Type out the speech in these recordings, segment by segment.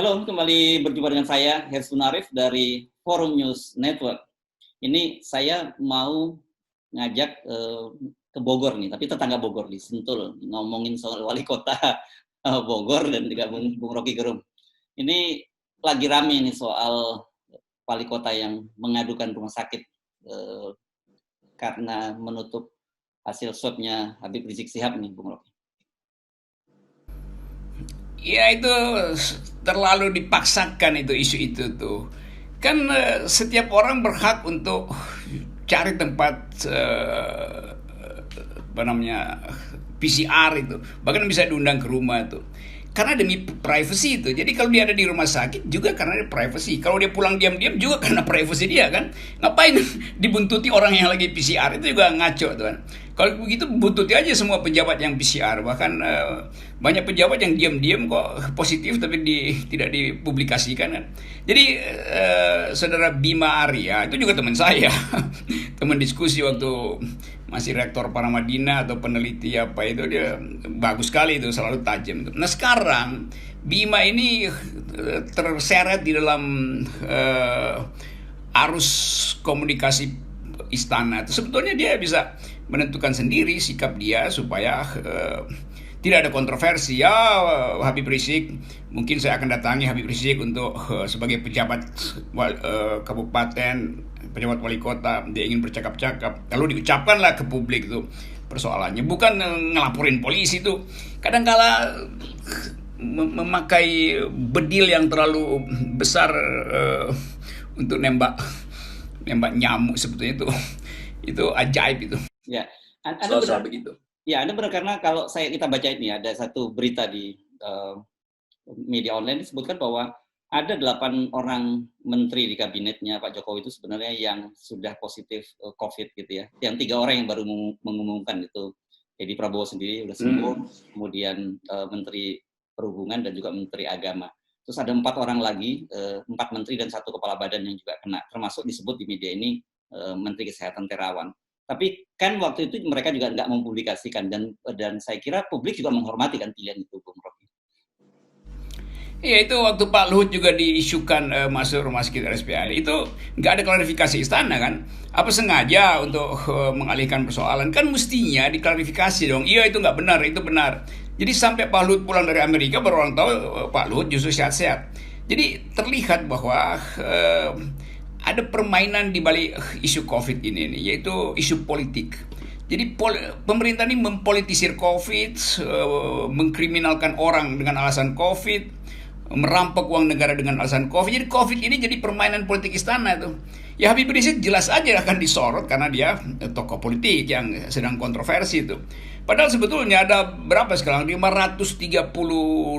Halo, kembali berjumpa dengan saya, Hersun Arif dari Forum News Network. Ini saya mau ngajak ke Bogor nih, tapi tetangga Bogor di Sentul, ngomongin soal wali kota Bogor dan juga Bung Rocky Gerung. Ini lagi rame nih soal wali kota yang mengadukan rumah sakit karena menutup hasil swabnya Habib Rizik Sihab nih, Bung Rocky. Ya itu terlalu dipaksakan itu isu itu tuh. Kan setiap orang berhak untuk cari tempat apa namanya PCR itu. Bahkan bisa diundang ke rumah tuh. Karena demi privacy itu. Jadi kalau dia ada di rumah sakit juga karena ada privacy. Kalau dia pulang diam-diam juga karena privacy dia kan. Ngapain dibuntuti orang yang lagi PCR, itu juga ngaco tuh kan. Kalau begitu buntuti aja semua pejabat yang PCR. Bahkan banyak pejabat yang diam-diam kok positif tapi tidak dipublikasikan kan. Jadi saudara Bima Arya itu juga teman saya. Teman diskusi waktu masih rektor Paramadina atau peneliti apa itu, dia bagus sekali itu, selalu tajam itu. Nah sekarang Bima ini terseret di dalam arus komunikasi istana. Sebetulnya dia bisa menentukan sendiri sikap dia supaya tidak ada kontroversi. Ya Habib Rizik, mungkin saya akan datangi Habib Rizik untuk sebagai pejabat kabupaten, pejabat wali kota, dia ingin bercakap-cakap, lalu diucapkanlah ke publik itu persoalannya, bukan ngelaporin polisi tuh. Kadang-kala memakai bedil yang terlalu besar untuk nembak nyamuk sebetulnya itu ajaib itu. Ya, Anda benar begitu. Ya, Anda benar, karena kalau kita baca ini ada satu berita di media online disebutkan bahwa ada 8 orang menteri di kabinetnya Pak Jokowi itu sebenarnya yang sudah positif COVID gitu ya. Yang 3 orang yang baru mengumumkan itu. Jadi Prabowo sendiri sudah sembuh, kemudian Menteri Perhubungan dan juga Menteri Agama. Terus ada 4 orang lagi, 4 menteri dan 1 kepala badan yang juga kena, termasuk disebut di media ini Menteri Kesehatan Terawan. Tapi kan waktu itu mereka juga nggak mempublikasikan, dan saya kira publik juga menghormati kan pilihan itu, Bung Rocky. Iya, itu waktu Pak Luhut juga diisukan masuk rumah sakit RSPAD, itu nggak ada klarifikasi istana kan? Apa sengaja untuk mengalihkan persoalan? Kan mestinya diklarifikasi dong. Iya itu nggak benar, itu benar. Jadi sampai Pak Luhut pulang dari Amerika baru orang tahu Pak Luhut justru sehat-sehat. Jadi terlihat bahwa ada permainan di balik isu COVID ini, yaitu isu politik. Jadi pemerintah ini mempolitisir COVID, mengkriminalkan orang dengan alasan COVID, merampok uang negara dengan alasan COVID. Jadi COVID ini jadi permainan politik istana tuh. Ya Habib Rizik jelas aja akan disorot karena dia tokoh politik yang sedang kontroversi itu. Padahal sebetulnya ada berapa sekarang? 530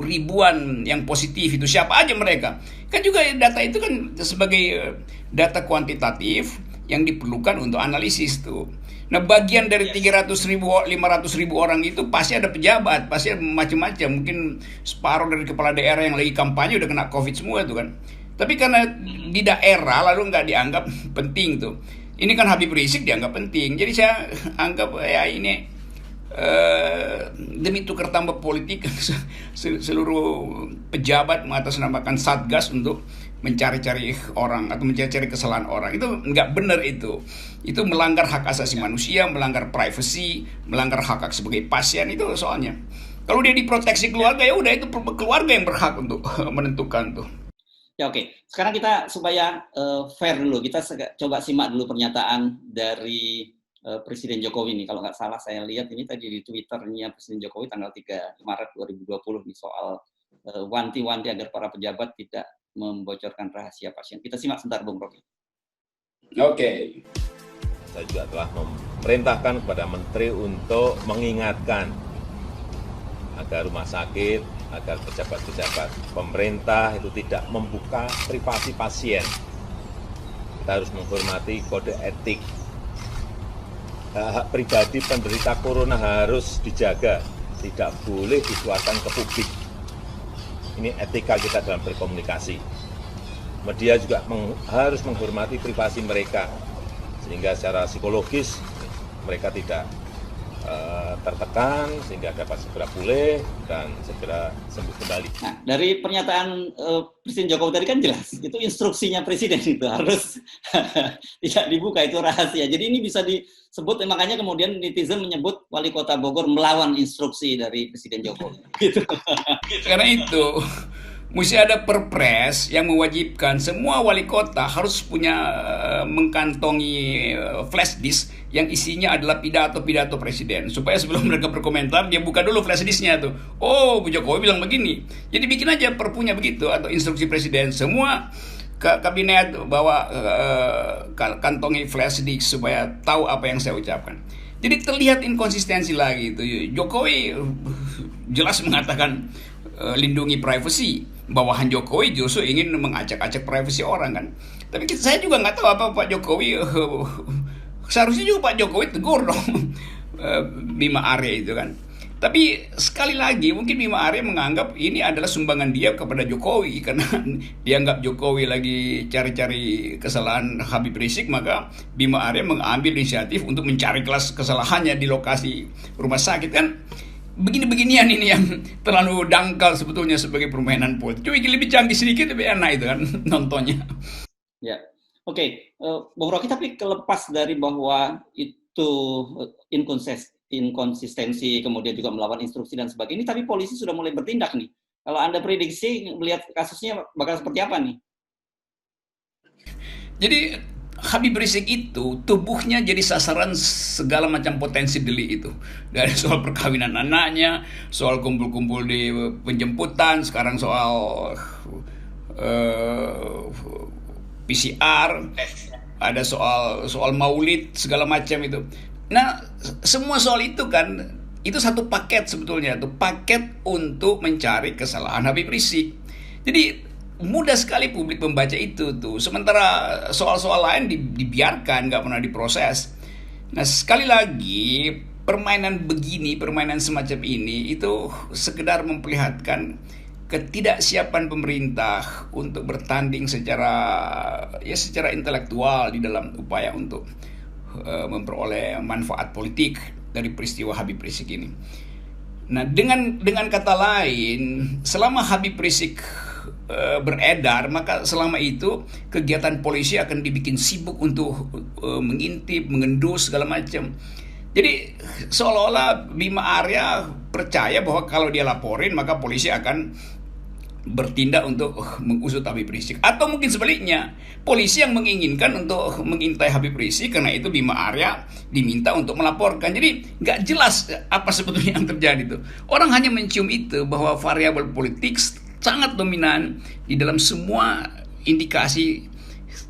ribuan yang positif itu. Siapa aja mereka? Kan juga data itu kan sebagai data kuantitatif yang diperlukan untuk analisis tuh. Nah bagian dari 300 ribu, 500 ribu orang itu pasti ada pejabat, pasti ada macam-macam. Mungkin separuh dari kepala daerah yang lagi kampanye udah kena COVID semua tuh kan. Tapi karena di daerah lalu nggak dianggap penting tuh. Ini kan Habib Rizik dianggap penting. Jadi saya anggap ya ini demi tukar tambah politik seluruh pejabat mengatasnamakan satgas untuk mencari-cari orang atau mencari-cari kesalahan orang. Itu nggak benar itu melanggar hak asasi manusia, melanggar privacy, melanggar hak sebagai pasien itu soalnya. Kalau dia diproteksi keluarga, ya udah itu keluarga yang berhak untuk menentukan tuh. Ya oke. Sekarang kita supaya fair dulu, kita coba simak dulu pernyataan dari Presiden Jokowi ini. Kalau nggak salah saya lihat ini tadi di Twitternya Presiden Jokowi tanggal 3 Maret 2020 nih soal wanti-wanti agar para pejabat tidak membocorkan rahasia pasien. Kita simak sebentar, Bung Rocky. Oke. Saya juga telah memerintahkan kepada Menteri untuk mengingatkan agar rumah sakit, agar pejabat-pejabat pemerintah itu tidak membuka privasi pasien. Kita harus menghormati kode etik. Hak pribadi penderita corona harus dijaga, tidak boleh dikeluarkan ke publik. Ini etika kita dalam berkomunikasi. Media juga harus menghormati privasi mereka, sehingga secara psikologis mereka tidak tertekan sehingga dapat segera pulih dan segera sembuh kembali. Nah, dari pernyataan Presiden Jokowi tadi kan jelas, itu instruksinya Presiden itu harus tidak dibuka, itu rahasia. Jadi ini bisa disebut, makanya kemudian netizen menyebut Wali Kota Bogor melawan instruksi dari Presiden Jokowi. Gitu. Karena itu mesti ada perpres yang mewajibkan semua wali kota harus punya mengkantongi flash disk yang isinya adalah pidato-pidato presiden, supaya sebelum mereka berkomentar dia buka dulu flash disknya tuh. Oh, Bu Jokowi bilang begini. Jadi bikin aja perpunya begitu atau instruksi presiden, semua kabinet bawa kantongi flash disk supaya tahu apa yang saya ucapkan. Jadi terlihat inkonsistensi lagi itu. Jokowi jelas mengatakan lindungi privacy. Bawahan Jokowi justru ingin mengacak-acak privasi orang kan. Tapi saya juga nggak tahu apa Pak Jokowi. Seharusnya juga Pak Jokowi tegur dong Bima Arya itu kan. Tapi sekali lagi mungkin Bima Arya menganggap ini adalah sumbangan dia kepada Jokowi, karena dianggap Jokowi lagi cari-cari kesalahan Habib Rizik, maka Bima Arya mengambil inisiatif untuk mencari kesalahannya di lokasi rumah sakit kan. Begini-beginian ini yang terlalu dangkal sebetulnya sebagai permainan politik. Cuma lebih canggih sedikit lebih enak itu kan nontonnya. Ya, oke. Bung Rocky, tapi kelepas dari bahwa itu inkonsistensi, kemudian juga melawan instruksi dan sebagainya, tapi polisi sudah mulai bertindak nih. Kalau Anda prediksi melihat kasusnya bakal seperti apa nih? Jadi Habib Rizik itu tubuhnya jadi sasaran segala macam potensi delik itu. Dari soal perkawinan anaknya, soal kumpul-kumpul di penjemputan, sekarang soal PCR, ada soal maulid, segala macam itu. Nah, semua soal itu kan, itu satu paket sebetulnya, itu paket untuk mencari kesalahan Habib Rizik. Jadi mudah sekali publik membaca itu tuh. Sementara soal-soal lain dibiarkan, nggak pernah diproses. Nah, sekali lagi permainan begini, permainan semacam ini itu sekedar memperlihatkan ketidaksiapan pemerintah untuk bertanding secara intelektual di dalam upaya untuk memperoleh manfaat politik dari peristiwa Habib Rizik ini. Nah, dengan kata lain, selama Habib Rizik beredar, maka selama itu kegiatan polisi akan dibikin sibuk untuk mengintip, mengendus segala macam. Jadi seolah-olah Bima Arya percaya bahwa kalau dia laporin maka polisi akan bertindak untuk mengusut Habib Rizik, atau mungkin sebaliknya, polisi yang menginginkan untuk mengintai Habib Rizik, karena itu Bima Arya diminta untuk melaporkan. Jadi nggak jelas apa sebetulnya yang terjadi itu. Orang hanya mencium itu, bahwa variabel politik sangat dominan di dalam semua indikasi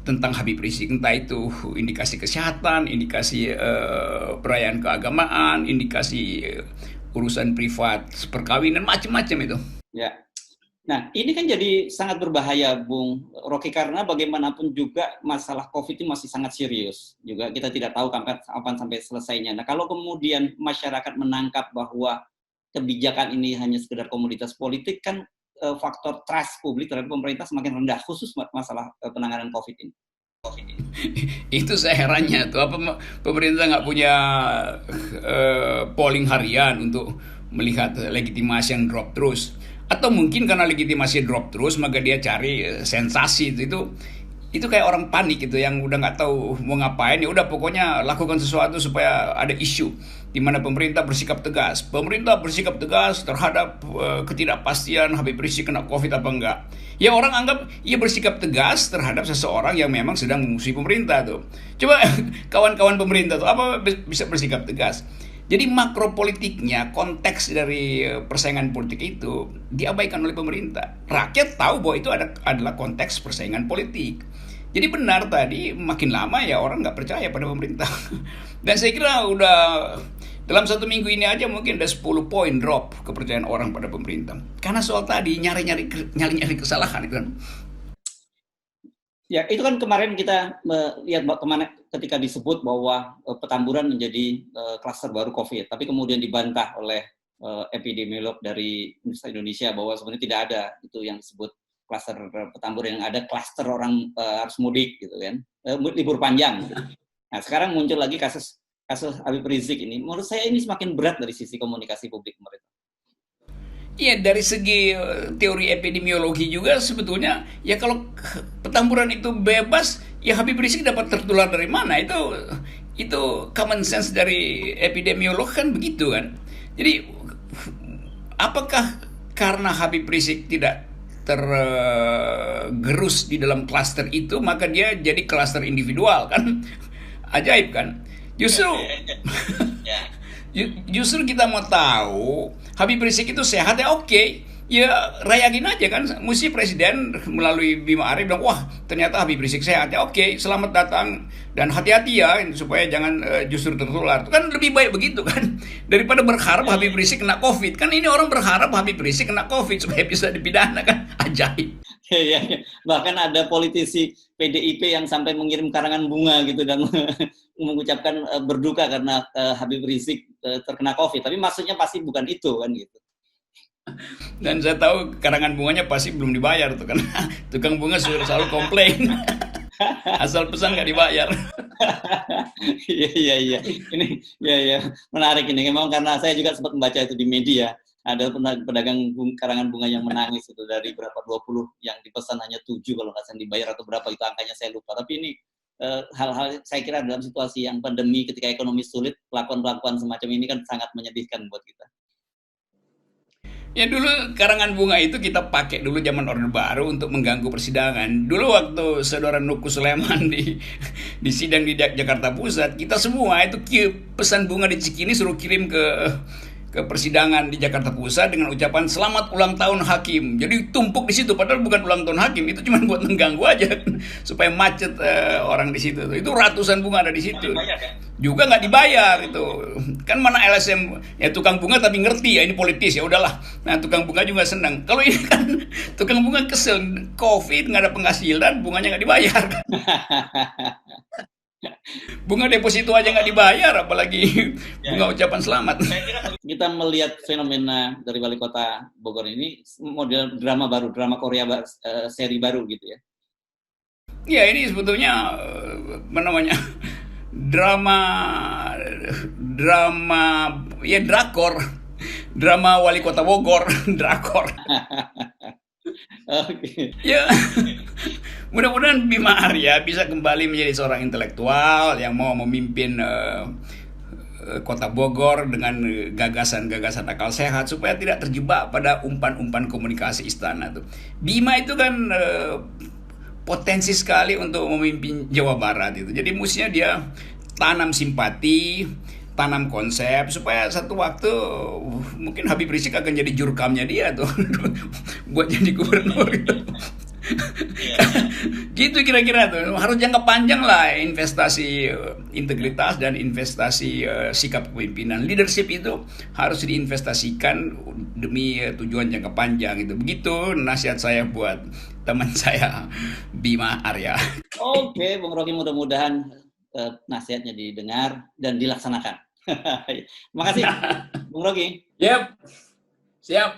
tentang Habib Rizik, entah itu indikasi kesehatan, indikasi perayaan keagamaan, indikasi urusan privat, perkawinan, macam-macam itu. Ya. Nah, ini kan jadi sangat berbahaya, Bung Rocky, karena bagaimanapun juga masalah COVID ini masih sangat serius. Juga kita tidak tahu kapan sampai selesainya. Nah, kalau kemudian masyarakat menangkap bahwa kebijakan ini hanya sekedar komoditas politik, kan faktor trust publik terhadap pemerintah semakin rendah, khusus masalah penanganan COVID ini. Itu saya herannya tuh, apa pemerintah nggak punya polling harian untuk melihat legitimasi yang drop terus, atau mungkin karena legitimasi drop terus maka dia cari sensasi itu kayak orang panik gitu, yang udah nggak tahu mau ngapain, ya udah pokoknya lakukan sesuatu supaya ada isu di mana pemerintah bersikap tegas. Pemerintah bersikap tegas terhadap ketidakpastian Habib Rizik kena COVID apa enggak. Ya orang anggap ia bersikap tegas terhadap seseorang yang memang sedang memusuhi pemerintah tuh. Coba kawan-kawan pemerintah tuh apa bisa bersikap tegas. Jadi makro politiknya, konteks dari persaingan politik itu diabaikan oleh pemerintah. Rakyat tahu bahwa itu adalah konteks persaingan politik. Jadi benar tadi, makin lama ya orang nggak percaya pada pemerintah. Dan saya kira udah dalam 1 minggu ini aja mungkin ada 10 poin drop kepercayaan orang pada pemerintah. Karena soal tadi nyari-nyari kesalahan kan. Ya, itu kan kemarin kita melihat kemana ketika disebut bahwa Petamburan menjadi klaster baru COVID, tapi kemudian dibantah oleh epidemiolog dari Universitas Indonesia bahwa sebenarnya tidak ada itu yang disebut klaster Petamburan, yang ada klaster orang harus mudik gitu kan, libur panjang. Gitu. Nah, sekarang muncul lagi kasus kasus Habib Rizik ini, menurut saya ini semakin berat dari sisi komunikasi publik pemerintah. Iya, dari segi teori epidemiologi juga sebetulnya ya kalau petamburan itu bebas, ya Habib Rizik dapat tertular dari mana? Itu common sense dari epidemiolog kan begitu kan. Jadi apakah karena Habib Rizik tidak tergerus di dalam klaster itu maka dia jadi klaster individual kan? Ajaib kan? Justru justru kita mau tahu Habib Rizik itu sehat ya oke. Ya rayakin aja kan, mesti presiden melalui Bima Arya bilang, wah ternyata Habib Rizik sehat ya oke, selamat datang dan hati-hati ya supaya jangan justru tertular. Kan lebih baik begitu kan daripada berharap Habib Rizik kena COVID. Kan ini orang berharap Habib Rizik kena COVID supaya bisa dipidana kan, ajaib. Ya, bahkan ada politisi PDIP yang sampai mengirim karangan bunga gitu dan mengucapkan berduka karena Habib Rizik terkena COVID. Tapi maksudnya pasti bukan itu kan gitu. Dan saya tahu karangan bunganya pasti belum dibayar tuh kan. Tukang bunga selalu komplain. Asal pesan nggak dibayar. Iya. Ini ya menarik ini. Memang karena saya juga sempat membaca itu di media. Ada pedagang karangan bunga yang menangis itu dari berapa 20 yang dipesan hanya 7 kalau nggak salah dibayar atau berapa itu angkanya saya lupa. Tapi ini hal-hal saya kira dalam situasi yang pandemi ketika ekonomi sulit, pelakuan-pelakuan semacam ini kan sangat menyedihkan buat kita. Ya dulu karangan bunga itu kita pakai dulu zaman Orde Baru untuk mengganggu persidangan. Dulu waktu saudara Nuku Sulaiman di sidang di Jakarta Pusat, kita semua itu pesan bunga di Cikini suruh kirim ke persidangan di Jakarta Pusat dengan ucapan selamat ulang tahun hakim. Jadi tumpuk di situ padahal bukan ulang tahun hakim, itu cuma buat mengganggu aja supaya macet orang di situ. Itu ratusan bunga ada di situ. Juga nggak dibayar itu. Kan mana LSM ya tukang bunga tapi ngerti ya ini politis ya udahlah. Nah, tukang bunga juga senang. Kalau ini kan tukang bunga kesel COVID nggak ada penghasilan, bunganya nggak dibayar. Bunga deposito aja nggak dibayar, apalagi bunga ucapan selamat. Kita melihat fenomena dari wali kota Bogor ini model drama baru, drama Korea seri baru gitu ya. Ya ini sebetulnya apa namanya drama ya drakor, drama wali kota Bogor, drakor. Okay. Ya, mudah-mudahan Bima Arya bisa kembali menjadi seorang intelektual yang mau memimpin kota Bogor dengan gagasan-gagasan akal sehat supaya tidak terjebak pada umpan-umpan komunikasi istana tuh. Bima itu kan potensi sekali untuk memimpin Jawa Barat itu. Jadi mestinya dia tanam simpati, tanam konsep supaya satu waktu mungkin Habib Rizik akan jadi jurkamnya dia tuh buat jadi gubernur gitu. Gitu kira-kira tuh, harus jangka panjang lah investasi integritas dan investasi sikap kepemimpinan. Leadership itu harus diinvestasikan demi tujuan jangka panjang itu. Begitu nasihat saya buat teman saya Bima Arya. Oke, Bung Rocky, mudah-mudahan nasihatnya didengar dan dilaksanakan. Terima kasih, Bung Rocky. Yep. Siap.